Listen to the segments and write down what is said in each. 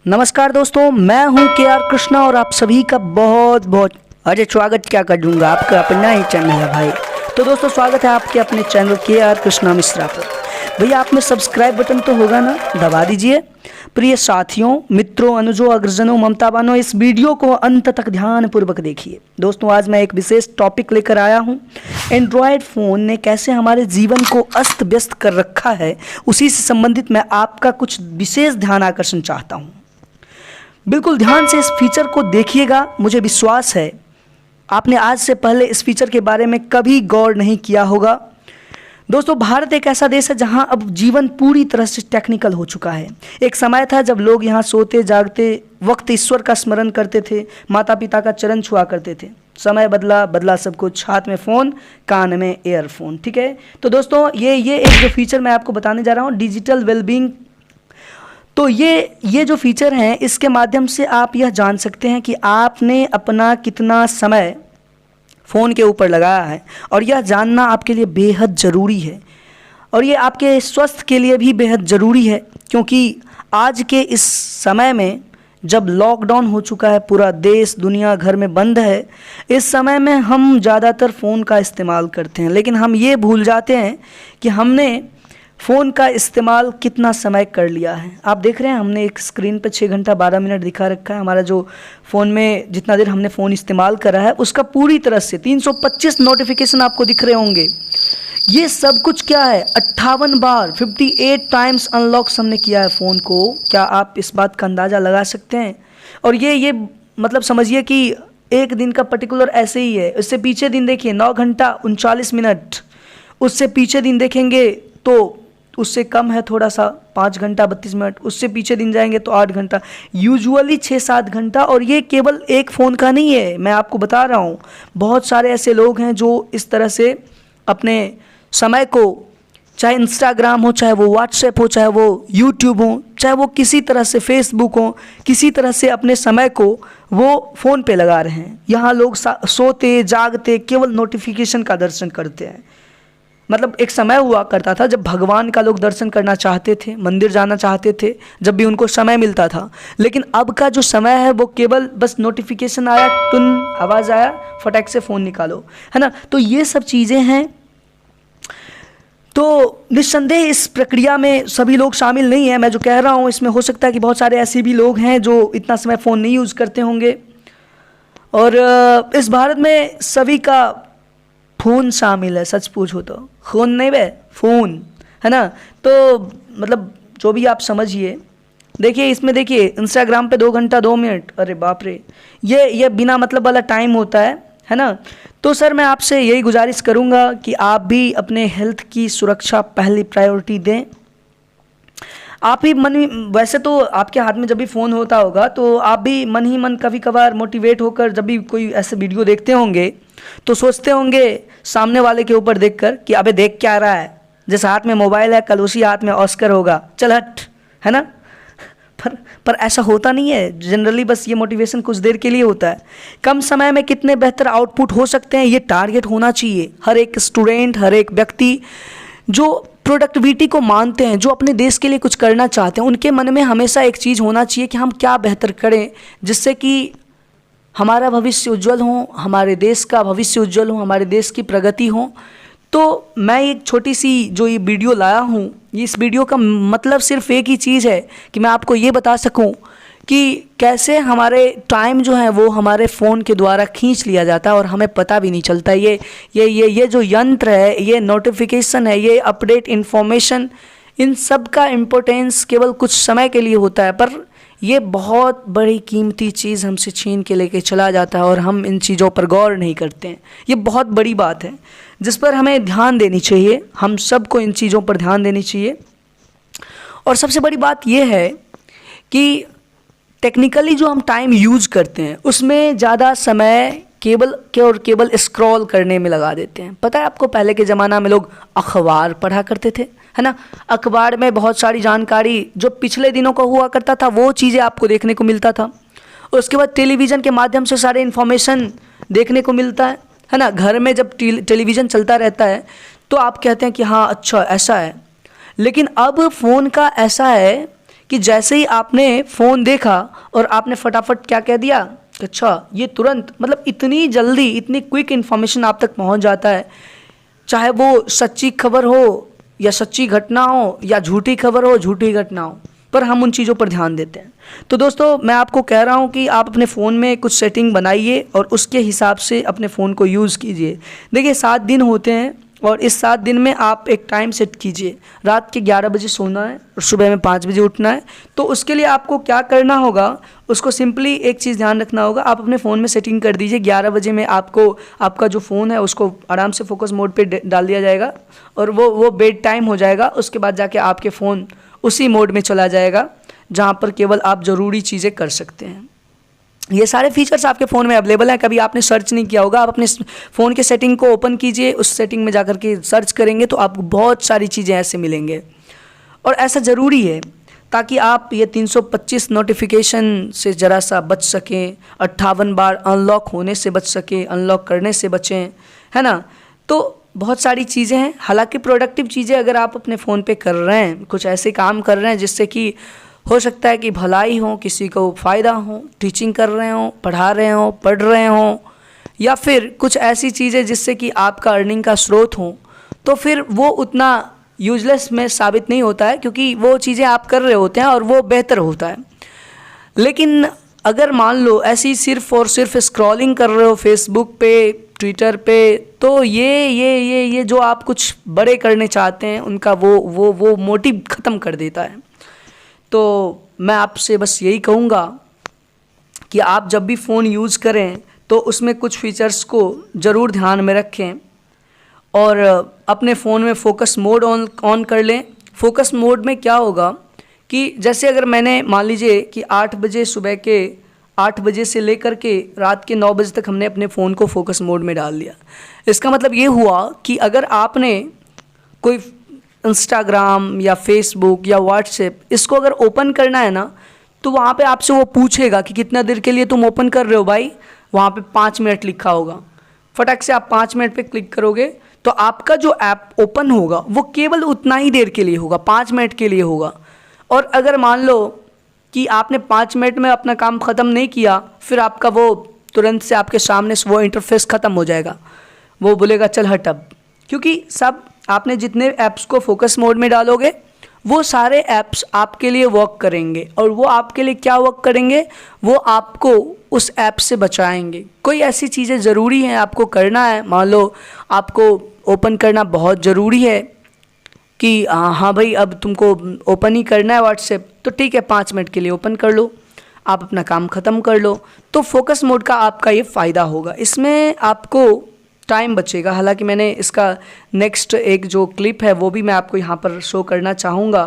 नमस्कार दोस्तों, मैं हूं के.आर. कृष्णा और आप सभी का बहुत बहुत अजय स्वागत क्या कर दूंगा। आपका अपना ही चैनल है भाई। तो दोस्तों स्वागत है आपके अपने चैनल के.आर. कृष्णा मिश्रा पर। भैया आप में सब्सक्राइब बटन तो होगा ना, दबा दीजिए। प्रिय साथियों, मित्रों, अनुजों, अग्रजनों, ममतावानों, इस वीडियो को अंत तक ध्यानपूर्वक देखिए। दोस्तों आज मैं एक विशेष टॉपिक लेकर आया हूं। एंड्रॉयड फ़ोन ने कैसे हमारे जीवन को अस्त व्यस्त कर रखा है, उसी से संबंधित मैं आपका कुछ विशेष ध्यान आकर्षण चाहता हूं। बिल्कुल ध्यान से इस फीचर को देखिएगा। मुझे विश्वास है आपने आज से पहले इस फीचर के बारे में कभी गौर नहीं किया होगा। दोस्तों भारत एक ऐसा देश है जहां अब जीवन पूरी तरह से टेक्निकल हो चुका है। एक समय था जब लोग यहां सोते जागते वक्त ईश्वर का स्मरण करते थे, माता पिता का चरण छुआ करते थे। समय बदला, बदला सब कुछ। हाथ में फ़ोन, कान में एयरफोन। ठीक है, तो दोस्तों ये एक जो फीचर मैं आपको बताने जा रहा हूँ, डिजिटल वेलबींग। तो ये जो फीचर हैं, इसके माध्यम से आप यह जान सकते हैं कि आपने अपना कितना समय फ़ोन के ऊपर लगाया है, और यह जानना आपके लिए बेहद ज़रूरी है। और ये आपके स्वास्थ्य के लिए भी बेहद ज़रूरी है, क्योंकि आज के इस समय में जब लॉकडाउन हो चुका है, पूरा देश दुनिया घर में बंद है, इस समय में हम ज़्यादातर फ़ोन का इस्तेमाल करते हैं, लेकिन हम ये भूल जाते हैं कि हमने फ़ोन का इस्तेमाल कितना समय कर लिया है। आप देख रहे हैं हमने एक स्क्रीन पे 6 घंटा 12 मिनट दिखा रखा है। हमारा जो फ़ोन में जितना देर हमने फ़ोन इस्तेमाल करा है, उसका पूरी तरह से 325 नोटिफिकेशन आपको दिख रहे होंगे। ये सब कुछ क्या है, 58 बार 58 टाइम्स अनलॉक्स हमने किया है फ़ोन को। क्या आप इस बात का अंदाज़ा लगा सकते हैं? और ये मतलब समझिए कि एक दिन का पर्टिकुलर ऐसे ही है। उससे पीछे दिन देखिए 9 घंटा 39 मिनट, उससे पीछे दिन देखेंगे तो उससे कम है थोड़ा सा, 5 घंटा 32 मिनट। उससे पीछे दिन जाएंगे तो 8 घंटा, यूजुअली 6-7 घंटा। और ये केवल एक फ़ोन का नहीं है, मैं आपको बता रहा हूँ बहुत सारे ऐसे लोग हैं जो इस तरह से अपने समय को, चाहे इंस्टाग्राम हो, चाहे वो व्हाट्सएप हो, चाहे वो यूट्यूब हो, चाहे वो किसी तरह से फेसबुक हो, किसी तरह से अपने समय को वो फ़ोन पे लगा रहे हैं। यहाँ लोग सोते जागते केवल नोटिफिकेशन का दर्शन करते हैं। मतलब एक समय हुआ करता था जब भगवान का लोग दर्शन करना चाहते थे, मंदिर जाना चाहते थे, जब भी उनको समय मिलता था। लेकिन अब का जो समय है वो केवल बस नोटिफिकेशन आया, टुन आवाज़ आया, फटाक से फ़ोन निकालो, है ना। तो ये सब चीज़ें हैं। तो निस्संदेह इस प्रक्रिया में सभी लोग शामिल नहीं हैं। मैं जो कह रहा हूँ इसमें हो सकता है कि बहुत सारे ऐसे भी लोग हैं जो इतना समय फ़ोन नहीं यूज़ करते होंगे। और इस भारत में सभी का फ़ोन शामिल है। सच पूछो तो खून नहीं बे, फ़ोन, है ना। तो मतलब जो भी आप समझिए। देखिए इसमें देखिए इंस्टाग्राम पे 2 घंटा 2 मिनट, अरे बाप रे, ये बिना मतलब वाला टाइम होता है ना। तो सर मैं आपसे यही गुजारिश करूँगा कि आप भी अपने हेल्थ की सुरक्षा पहली प्रायोरिटी दें। आप ही वैसे तो आपके हाथ में जब भी फ़ोन होता होगा तो आप भी मन ही मन कभी कभार मोटिवेट होकर जब भी कोई ऐसे वीडियो देखते होंगे तो सोचते होंगे सामने वाले के ऊपर देखकर कि अबे देख क्या रहा है, जिस हाथ में मोबाइल है कल उसी हाथ में ऑस्कर होगा, चल हट, है ना। पर ऐसा होता नहीं है। जनरली बस ये मोटिवेशन कुछ देर के लिए होता है। कम समय में कितने बेहतर आउटपुट हो सकते हैं, ये टारगेट होना चाहिए। हर एक स्टूडेंट, हर एक व्यक्ति जो प्रोडक्टिविटी को मानते हैं, जो अपने देश के लिए कुछ करना चाहते हैं, उनके मन में हमेशा एक चीज़ होना चाहिए कि हम क्या बेहतर करें जिससे कि हमारा भविष्य उज्जवल हो, हमारे देश का भविष्य उज्जवल हो, हमारे देश की प्रगति हो। तो मैं एक छोटी सी जो ये वीडियो लाया हूँ, इस वीडियो का मतलब सिर्फ एक ही चीज़ है कि मैं आपको ये बता सकूँ कि कैसे हमारे टाइम जो है वो हमारे फ़ोन के द्वारा खींच लिया जाता है और हमें पता भी नहीं चलता। ये जो यंत्र है, ये नोटिफिकेशन है, ये अपडेट इन्फॉर्मेशन, इन सब का इम्पोर्टेंस केवल कुछ समय के लिए होता है, पर ये बहुत बड़ी कीमती चीज़ हमसे छीन के लेके चला जाता है और हम इन चीज़ों पर गौर नहीं करते हैं। ये बहुत बड़ी बात है जिस पर हमें ध्यान देनी चाहिए। हम सबको इन चीज़ों पर ध्यान देनी चाहिए। और सबसे बड़ी बात यह है कि टेक्निकली जो हम टाइम यूज करते हैं उसमें ज़्यादा समय केवल स्क्रॉल करने में लगा देते हैं। पता है आपको, पहले के ज़माना में लोग अखबार पढ़ा करते थे, है ना। अखबार में बहुत सारी जानकारी जो पिछले दिनों का हुआ करता था वो चीज़ें आपको देखने को मिलता था। उसके बाद टेलीविज़न के माध्यम से सारे इन्फॉर्मेशन देखने को मिलता है ना। घर में जब टेलीविज़न चलता रहता है तो आप कहते हैं कि हाँ अच्छा ऐसा है। लेकिन अब फ़ोन का ऐसा है कि जैसे ही आपने फ़ोन देखा और आपने फटाफट क्या कह दिया, अच्छा ये तुरंत, मतलब इतनी जल्दी, इतनी क्विक इन्फॉर्मेशन आप तक पहुंच जाता है, चाहे वो सच्ची खबर हो या सच्ची घटना हो या झूठी खबर हो, झूठी घटना हो, पर हम उन चीज़ों पर ध्यान देते हैं। तो दोस्तों मैं आपको कह रहा हूँ कि आप अपने फ़ोन में कुछ सेटिंग बनाइए और उसके हिसाब से अपने फ़ोन को यूज़ कीजिए। देखिए 7 दिन होते हैं और इस 7 दिन में आप एक टाइम सेट कीजिए, रात के 11 बजे सोना है और सुबह में 5 बजे उठना है। तो उसके लिए आपको क्या करना होगा, उसको सिंपली एक चीज़ ध्यान रखना होगा, आप अपने फ़ोन में सेटिंग कर दीजिए 11 बजे में आपको आपका जो फ़ोन है उसको आराम से फोकस मोड पे डाल दिया जाएगा और वो बेड टाइम हो जाएगा। उसके बाद जाके आपके फ़ोन उसी मोड में चला जाएगा जहाँ पर केवल आप ज़रूरी चीज़ें कर सकते हैं। ये सारे फीचर्स आपके फ़ोन में अवेलेबल हैं, कभी आपने सर्च नहीं किया होगा। आप अपने फ़ोन के सेटिंग को ओपन कीजिए, उस सेटिंग में जाकर के सर्च करेंगे तो आपको बहुत सारी चीज़ें ऐसे मिलेंगे और ऐसा ज़रूरी है ताकि आप ये 325 नोटिफिकेशन से ज़रा सा बच सकें, 58 बार अनलॉक होने से बच सकें, अनलॉक करने से बचें, है ना। तो बहुत सारी चीज़ें हैं, हालांकि प्रोडक्टिव चीज़ें अगर आप अपने फ़ोन पे कर रहे हैं, कुछ ऐसे काम कर रहे हैं जिससे कि हो सकता है कि भलाई हो, किसी को फ़ायदा हो, टीचिंग कर रहे हो, पढ़ा रहे हो, पढ़ रहे हो, या फिर कुछ ऐसी चीज़ें जिससे कि आपका अर्निंग का स्रोत हो, तो फिर वो उतना यूजलेस में साबित नहीं होता है, क्योंकि वो चीज़ें आप कर रहे होते हैं और वो बेहतर होता है। लेकिन अगर मान लो ऐसी सिर्फ़ और सिर्फ स्क्रॉलिंग कर रहे हो फेसबुक पे, ट्विटर पे, तो ये जो आप कुछ बड़े करने चाहते हैं उनका वो मोटिव ख़त्म कर देता है। तो मैं आपसे बस यही कहूँगा कि आप जब भी फ़ोन यूज़ करें तो उसमें कुछ फीचर्स को ज़रूर ध्यान में रखें और अपने फ़ोन में फ़ोकस मोड ऑन कर लें। फ़ोकस मोड में क्या होगा कि जैसे अगर मैंने मान लीजिए कि 8 बजे सुबह के 8 बजे से लेकर के रात के 9 बजे तक हमने अपने फ़ोन को फ़ोकस मोड में डाल दिया, इसका मतलब ये हुआ कि अगर आपने कोई इंस्टाग्राम या फेसबुक या व्हाट्सएप इसको अगर ओपन करना है ना, तो वहाँ पे आपसे वो पूछेगा कि कितना देर के लिए तुम ओपन कर रहे हो भाई, वहाँ पे 5 मिनट लिखा होगा। फटाक से आप 5 मिनट पे क्लिक करोगे तो आपका जो ऐप ओपन होगा वो केवल उतना ही देर के लिए होगा, 5 मिनट के लिए होगा। और अगर मान लो कि आपने 5 मिनट में अपना काम ख़त्म नहीं किया, फिर आपका वो तुरंत से आपके सामने से वो इंटरफेस ख़त्म हो जाएगा, वो बोलेगा चल हट अब। क्योंकि सब आपने जितने ऐप्स को फोकस मोड में डालोगे वो सारे ऐप्स आपके लिए वर्क करेंगे, और वो आपके लिए क्या वर्क करेंगे, वो आपको उस ऐप से बचाएंगे। कोई ऐसी चीज़ें ज़रूरी हैं आपको करना है, मान लो आपको ओपन करना बहुत ज़रूरी है कि हाँ भाई अब तुमको ओपन ही करना है व्हाट्सएप, तो ठीक है 5 मिनट के लिए ओपन कर लो, आप अपना काम ख़त्म कर लो। तो फोकस मोड का आपका ये फ़ायदा होगा, इसमें आपको टाइम बचेगा। हालांकि मैंने इसका नेक्स्ट एक जो क्लिप है वो भी मैं आपको यहाँ पर शो करना चाहूँगा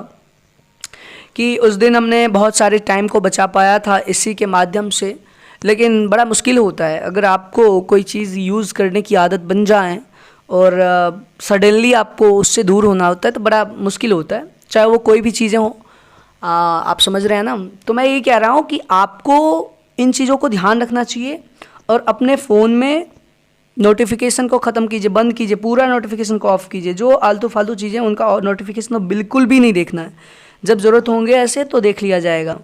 कि उस दिन हमने बहुत सारे टाइम को बचा पाया था इसी के माध्यम से। लेकिन बड़ा मुश्किल होता है अगर आपको कोई चीज़ यूज़ करने की आदत बन जाए और सडनली आपको उससे दूर होना होता है तो बड़ा मुश्किल होता है, चाहे वो कोई भी चीज़ें हों। आप समझ रहे हैं ना। तो मैं ये कह रहा हूँ कि आपको इन चीज़ों को ध्यान रखना चाहिए और अपने फ़ोन में नोटिफिकेशन को ख़त्म कीजिए, बंद कीजिए, पूरा नोटिफिकेशन को ऑफ़ कीजिए। जो आलतू फालतू चीज़ें उनका नोटिफिकेशन बिल्कुल भी नहीं देखना है। जब ज़रूरत होंगे ऐसे तो देख लिया जाएगा,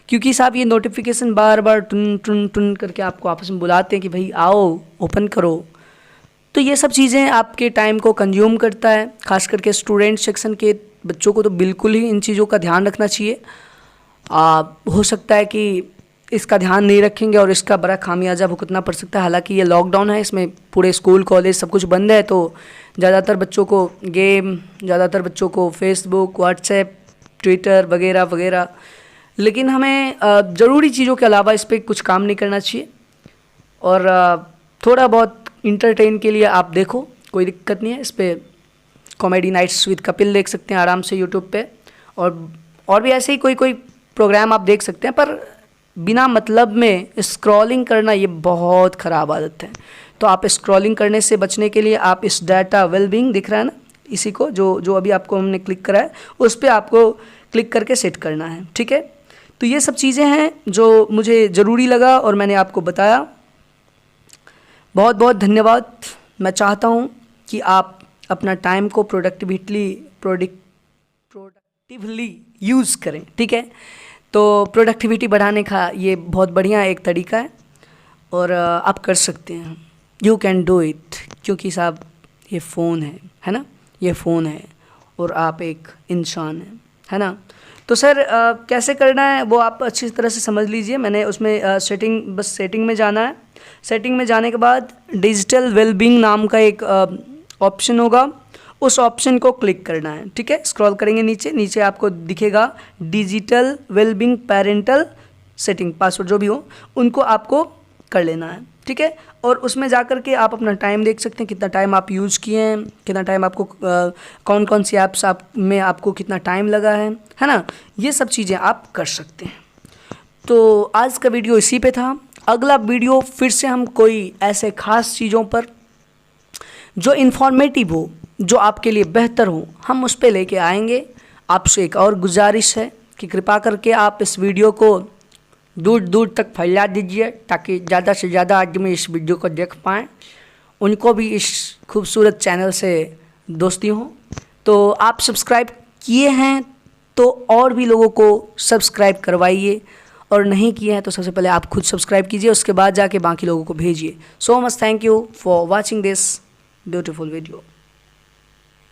क्योंकि साहब ये नोटिफिकेशन बार बार टुन टुन टुन करके आपको आपस में बुलाते हैं कि भाई आओ ओपन करो। तो ये सब चीज़ें आपके टाइम को कंज्यूम करता है, खास करके स्टूडेंट सेक्शन के बच्चों को तो बिल्कुल ही इन चीज़ों का ध्यान रखना चाहिए। हो सकता है कि इसका ध्यान नहीं रखेंगे और इसका बड़ा खामियाजा भुगतना पड़ सकता है। हालांकि ये लॉकडाउन है, इसमें पूरे स्कूल कॉलेज सब कुछ बंद है, तो ज़्यादातर बच्चों को गेम, ज़्यादातर बच्चों को फेसबुक, व्हाट्सएप, ट्विटर वगैरह वगैरह। लेकिन हमें ज़रूरी चीज़ों के अलावा इस पर कुछ काम नहीं करना चाहिए। और थोड़ा बहुत इंटरटेन के लिए आप देखो, कोई दिक्कत नहीं है। इस पर कॉमेडी नाइट्स विद कपिल देख सकते हैं आराम से यूट्यूब पे, और भी ऐसे ही कोई प्रोग्राम आप देख सकते हैं। पर बिना मतलब में स्क्रॉलिंग करना ये बहुत ख़राब आदत है। तो आप स्क्रॉलिंग करने से बचने के लिए आप इस डाटा वेलबींग दिख रहा है ना, इसी को जो अभी आपको हमने क्लिक करा है उस पर आपको क्लिक करके सेट करना है, ठीक है। तो ये सब चीज़ें हैं जो मुझे ज़रूरी लगा और मैंने आपको बताया। बहुत बहुत धन्यवाद। मैं चाहता हूँ कि आप अपना टाइम को प्रोडक्टिविटली एक्टिवली यूज़ करें, ठीक है। तो प्रोडक्टिविटी बढ़ाने का ये बहुत बढ़िया एक तरीका है और आप कर सकते हैं, यू कैन डू इट, क्योंकि साहब ये फ़ोन है ना, ये फ़ोन है और आप एक इंसान है ना। तो सर कैसे करना है वो आप अच्छी तरह से समझ लीजिए। मैंने उसमें सेटिंग में जाना है। सेटिंग में जाने के बाद डिजिटल वेलबींग नाम का एक ऑप्शन होगा, उस ऑप्शन को क्लिक करना है, ठीक है। स्क्रॉल करेंगे नीचे आपको दिखेगा digital wellbeing parental setting, password जो भी हो उनको आपको कर लेना है, ठीक है। और उसमें जाकर के आप अपना टाइम देख सकते हैं, कितना टाइम आप यूज़ किए हैं, कितना टाइम आपको कौन कौन सी ऐप्स में आपको कितना टाइम लगा है ना, ये सब चीज़ें आप कर सकते हैं। तो आज का वीडियो इसी पे था। अगला वीडियो फिर से हम कोई ऐसे ख़ास चीज़ों पर जो इन्फॉर्मेटिव हो, जो आपके लिए बेहतर हो, हम उस पर लेके आएंगे। आपसे एक और गुजारिश है कि कृपा करके आप इस वीडियो को दूर दूर तक फैला दीजिए, ताकि ज़्यादा से ज़्यादा आदमी इस वीडियो को देख पाएँ, उनको भी इस खूबसूरत चैनल से दोस्ती हो। तो आप सब्सक्राइब किए हैं तो और भी लोगों को सब्सक्राइब करवाइए, और नहीं किए हैं तो सबसे पहले आप खुद सब्सक्राइब कीजिए, उसके बाद जाके बाकी लोगों को भेजिए। So much thank you for watching this beautiful video.